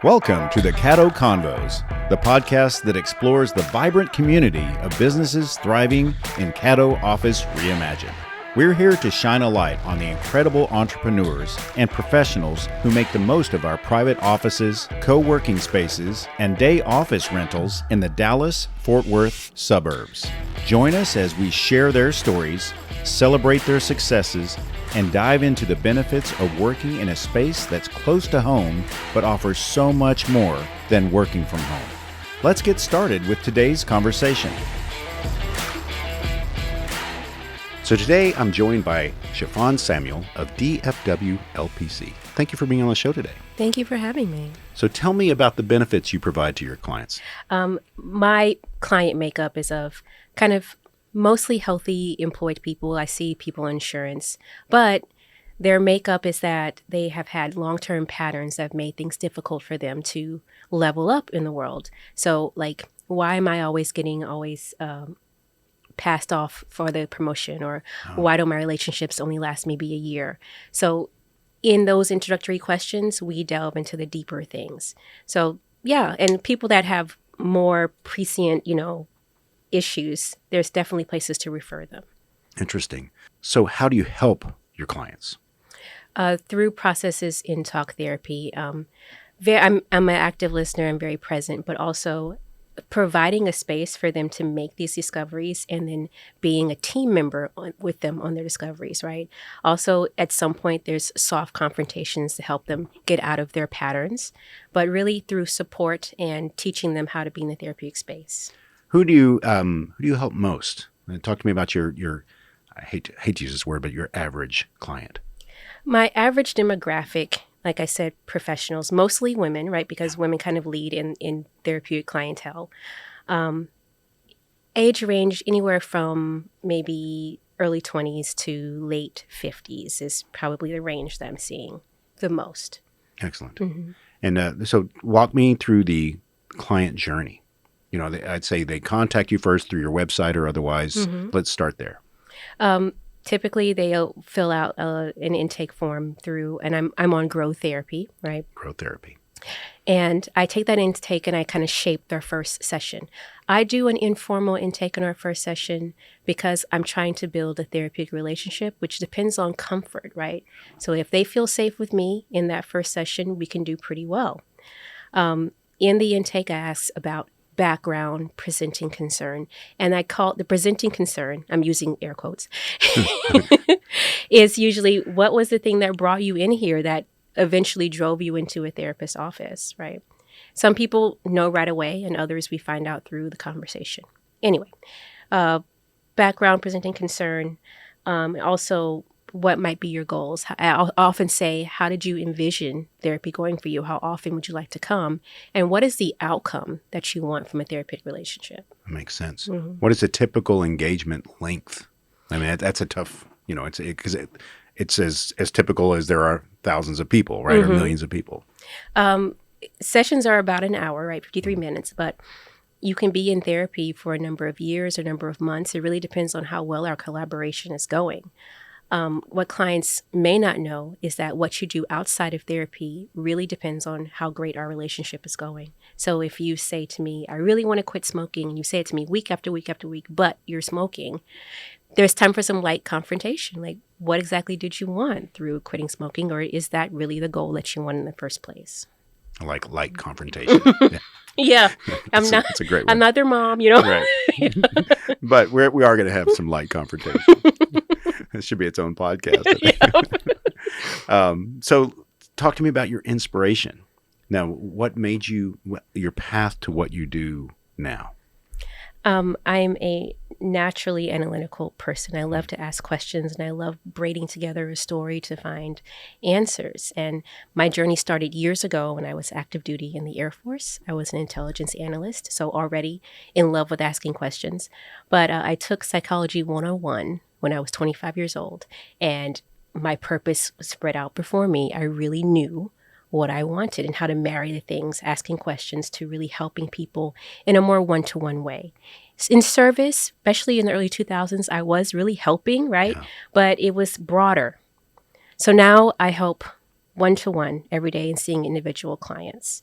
Welcome to the Caddo Convos, the podcast that explores the vibrant community of businesses thriving in Caddo Office Reimagined. We're here to shine a light on the incredible entrepreneurs and professionals who make the most of our private offices, co-working spaces, and day office rentals in the Dallas-Fort Worth suburbs. Join us as we share their stories, celebrate their successes, and dive into the benefits of working in a space that's close to home but offers so much more than working from home. Let's get started with today's conversation. So today I'm joined by Chiffon Samuel of DFWLPC. Thank you for being on the show today. Thank you for having me. So tell me about the benefits you provide to your clients. My client makeup is of kind of mostly healthy employed people. I see people in insurance, but their makeup is that they have had long-term patterns that have made things difficult for them to level up in the world. So like, why am I always getting passed off for the promotion, or why do my relationships only last maybe a year? So in those introductory questions, we delve into the deeper things. So yeah, and people that have more prescient, issues, there's definitely places to refer them. Interesting. So how do you help your clients? Through processes in talk therapy. I'm an active listener. I'm very present, but also providing a space for them to make these discoveries and then being a team member with them on their discoveries, right? Also, at some point, there's soft confrontations to help them get out of their patterns, but really through support and teaching them how to be in the therapeutic space. Who do you help most? Talk to me about your I hate to use this word, but your average client. My average demographic, like I said, professionals, mostly women, right? Because women kind of lead in therapeutic clientele. Age range anywhere from maybe early 20s to late 50s is probably the range that I'm seeing the most. Excellent. Mm-hmm. And so walk me through the client journey. I'd say they contact you first through your website or otherwise. Mm-hmm. Let's start there. Typically, they'll fill out an intake form through, and I'm on Growth Therapy, right? Growth Therapy. And I take that intake and I kind of shape their first session. I do an informal intake in our first session because I'm trying to build a therapeutic relationship, which depends on comfort, right? So if they feel safe with me in that first session, we can do pretty well. In the intake, I ask about background, presenting concern. And I call it the presenting concern, I'm using air quotes, is usually what was the thing that brought you in here that eventually drove you into a therapist's office, right? Some people know right away and others we find out through the conversation. Anyway, background, presenting concern, also what might be your goals. I'll often say, how did you envision therapy going for you? How often would you like to come? And what is the outcome that you want from a therapeutic relationship? That makes sense. Mm-hmm. What is a typical engagement length? I mean, that's a tough, because it's as typical as there are thousands of people, right? Mm-hmm. Or millions of people. Sessions are about an hour, right? 53 minutes, but you can be in therapy for a number of years or a number of months. It really depends on how well our collaboration is going. What clients may not know is that what you do outside of therapy really depends on how great our relationship is going. So if you say to me, I really want to quit smoking, and you say it to me week after week after week, but you're smoking, there's time for some light confrontation. Like, what exactly did you want through quitting smoking? Or is that really the goal that you want in the first place? I like light confrontation. Yeah. It's a great one. I'm not their mom, Right. But we are going to have some light confrontation. It should be its own podcast. So talk to me about your inspiration. Now, what made your path to what you do now? I'm a naturally analytical person. I love to ask questions and I love braiding together a story to find answers. And my journey started years ago when I was active duty in the Air Force. I was an intelligence analyst, so already in love with asking questions. But I took Psychology 101 when I was 25 years old, and my purpose spread out before me. I really knew what I wanted and how to marry the things, asking questions to really helping people in a more one-to-one way. In service, especially in the early 2000s, I was really helping, right? Yeah. But it was broader. So now I help one-to-one every day and seeing individual clients.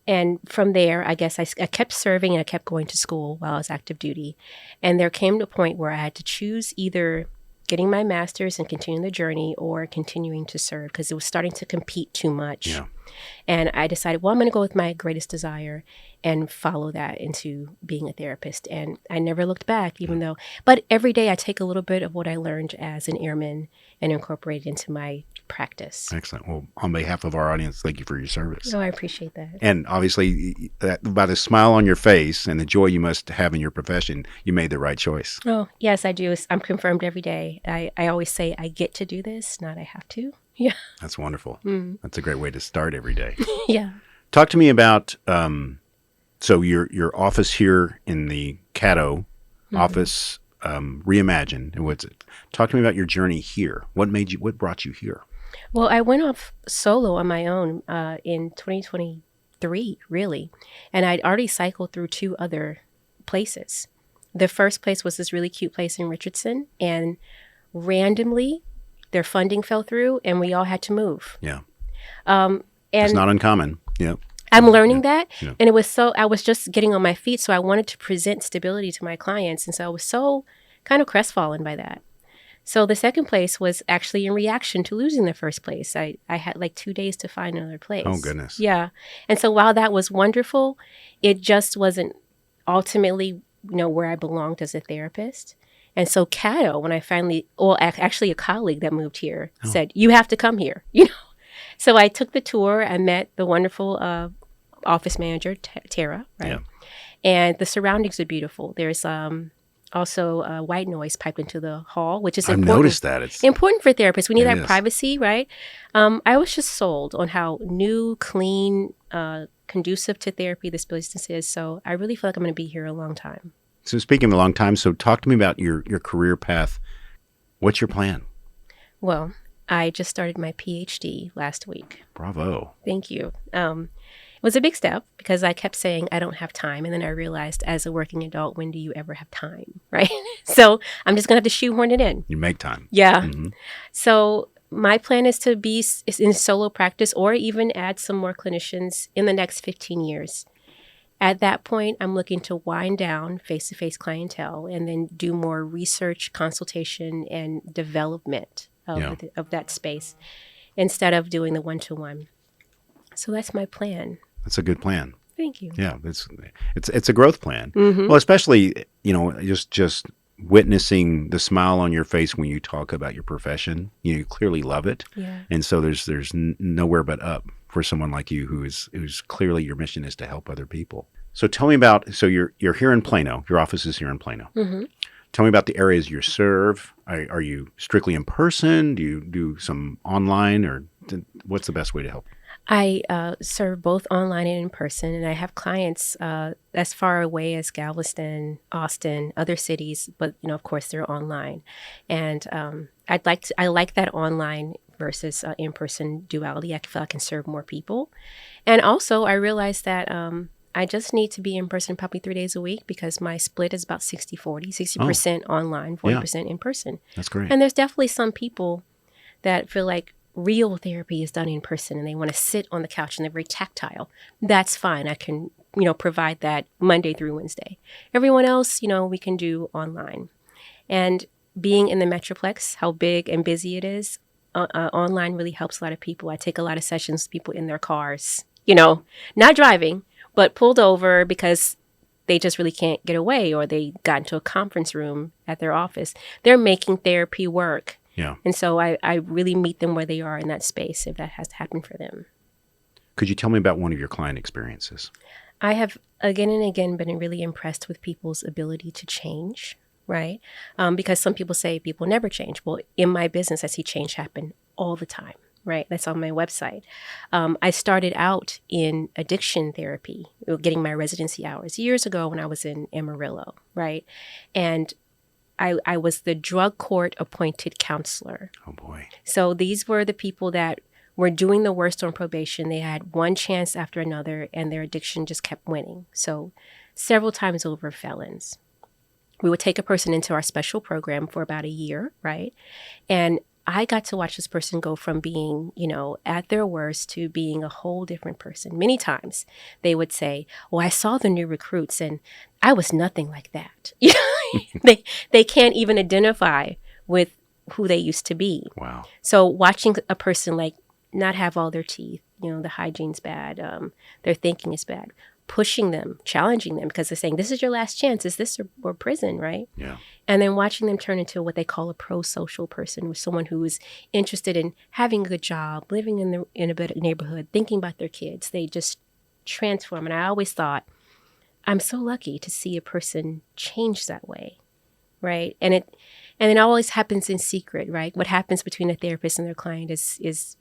And from there, I guess I kept serving and I kept going to school while I was active duty. And there came to a point where I had to choose either getting my master's and continuing the journey or continuing to serve because it was starting to compete too much. Yeah. And I decided, well, I'm going to go with my greatest desire and follow that into being a therapist. And I never looked back, but every day I take a little bit of what I learned as an airman and incorporate it into my practice. Excellent. Well, on behalf of our audience, thank you for your service. Oh, I appreciate that. And obviously, by the smile on your face and the joy you must have in your profession, you made the right choice. Oh, yes, I do. I'm confirmed every day. I always say I get to do this, not I have to. Yeah. That's wonderful. That's a great way to start every day. Yeah. Talk to me about, so your office here in the Caddo Office Reimagined. What's it? Talk to me about your journey here. What brought you here? Well, I went off solo on my own in 2023, really. And I'd already cycled through 2 other places. The first place was this really cute place in Richardson. And randomly, their funding fell through and we all had to move. Yeah. And it's not uncommon. Yeah. I'm learning that. Yeah. And I was just getting on my feet. So I wanted to present stability to my clients. And so I was so kind of crestfallen by that. So the second place was actually in reaction to losing the first place. I had like 2 days to find another place. Oh, goodness. Yeah. And so while that was wonderful, it just wasn't ultimately, where I belonged as a therapist. And so Caddo, when I finally, actually a colleague that moved here said, you have to come here, So I took the tour. I met the wonderful office manager, Tara, right? Yeah. And the surroundings are beautiful. There's also white noise piped into the hall, which is important. I've noticed that. It's important for therapists. We need that is. privacy, right? I was just sold on how new, clean, conducive to therapy this business is. So I really feel like I'm going to be here a long time. So speaking of a long time, so talk to me about your career path. What's your plan? Well, I just started my PhD last week. Bravo. Thank you. It was a big step because I kept saying I don't have time. And then I realized as a working adult, when do you ever have time, right? So I'm just going to have to shoehorn it in. You make time. Yeah. Mm-hmm. So my plan is to be in solo practice or even add some more clinicians in the next 15 years. At that point, I'm looking to wind down face-to-face clientele and then do more research, consultation, and development of that space instead of doing the one-to-one. So that's my plan. That's a good plan. Thank you. Yeah, it's a growth plan. Mm-hmm. Well, especially, just witnessing the smile on your face when you talk about your profession. You clearly love it. Yeah. And so there's nowhere but up for someone like you who's clearly your mission is to help other people. So tell me about, so you're here in Plano. Your office is here in Plano. Mm-hmm. Tell me about the areas you serve. Are you strictly in person? Do you do some online, or what's the best way to help? I serve both online and in person, and I have clients as far away as Galveston, Austin, other cities, but of course they're online. And I like that online versus in-person duality. I feel I can serve more people. And also I realized that I just need to be in person probably 3 days a week because my split is about 60-40, 60% online, 40% in person. That's great. And there's definitely some people that feel like real therapy is done in person and they want to sit on the couch and they're very tactile. That's fine. I can, provide that Monday through Wednesday. Everyone else, we can do online. And being in the Metroplex, how big and busy it is, online really helps a lot of people. I take a lot of sessions with people in their cars, not driving, but pulled over because they just really can't get away or they got into a conference room at their office. They're making therapy work. Yeah. And so I really meet them where they are in that space if that has to happen for them. Could you tell me about one of your client experiences? I have again and again been really impressed with people's ability to change, right? Because some people say people never change. Well, in my business, I see change happen all the time, right? That's on my website. I started out in addiction therapy, getting my residency hours years ago when I was in Amarillo, right? And I was the drug court appointed counselor. Oh, boy. So these were the people that were doing the worst on probation. They had one chance after another, and their addiction just kept winning. So several times over felons. We would take a person into our special program for about a year, right? And I got to watch this person go from being, at their worst to being a whole different person. Many times they would say, well, I saw the new recruits and I was nothing like that. They can't even identify with who they used to be. Wow. So watching a person like not have all their teeth, the hygiene's bad, their thinking is bad, pushing them, challenging them because they're saying, this is your last chance. Is this or prison, right? Yeah. And then watching them turn into what they call a pro-social person, with someone who is interested in having a good job, living in a better neighborhood, thinking about their kids. They just transform. And I always thought, I'm so lucky to see a person change that way, right? And it always happens in secret, right? What happens between a therapist and their client is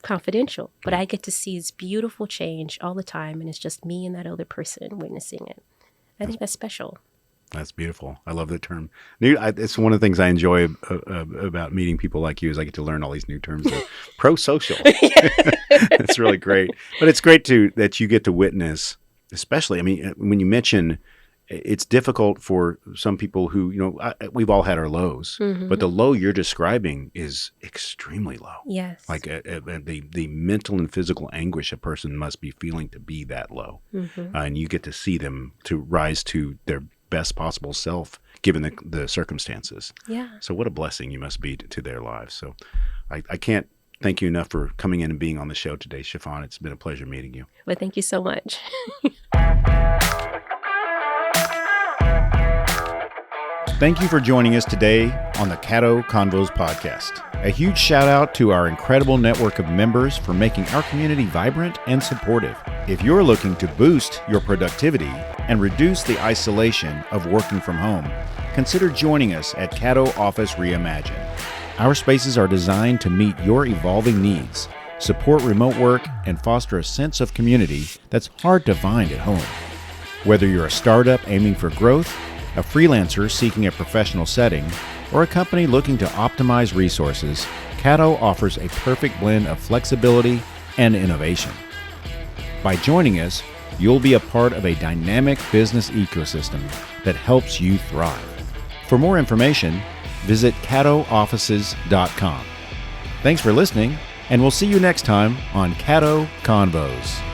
confidential, but I get to see this beautiful change all the time, and it's just me and that other person witnessing it. I think that's special. That's beautiful. I love that term. It's one of the things I enjoy about meeting people like you is I get to learn all these new terms. Pro-social. It's really great. But it's great too that you get to witness, especially, when you mention it's difficult for some people who, we've all had our lows, but the low you're describing is extremely low. Yes. Like the mental and physical anguish a person must be feeling to be that low. And you get to see them to rise to their best possible self given the circumstances. Yeah. So what a blessing you must be to their lives. So I can't thank you enough for coming in and being on the show today, Chiffon. It's been a pleasure meeting you. Well, thank you so much. Thank you for joining us today on the Caddo Convos podcast. A huge shout out to our incredible network of members for making our community vibrant and supportive. If you're looking to boost your productivity and reduce the isolation of working from home, consider joining us at Caddo Office Reimagined. Our spaces are designed to meet your evolving needs, support remote work, and foster a sense of community that's hard to find at home. Whether you're a startup aiming for growth, a freelancer seeking a professional setting, or a company looking to optimize resources, Caddo offers a perfect blend of flexibility and innovation. By joining us, you'll be a part of a dynamic business ecosystem that helps you thrive. For more information, visit caddooffices.com. Thanks for listening, and we'll see you next time on Caddo Convos.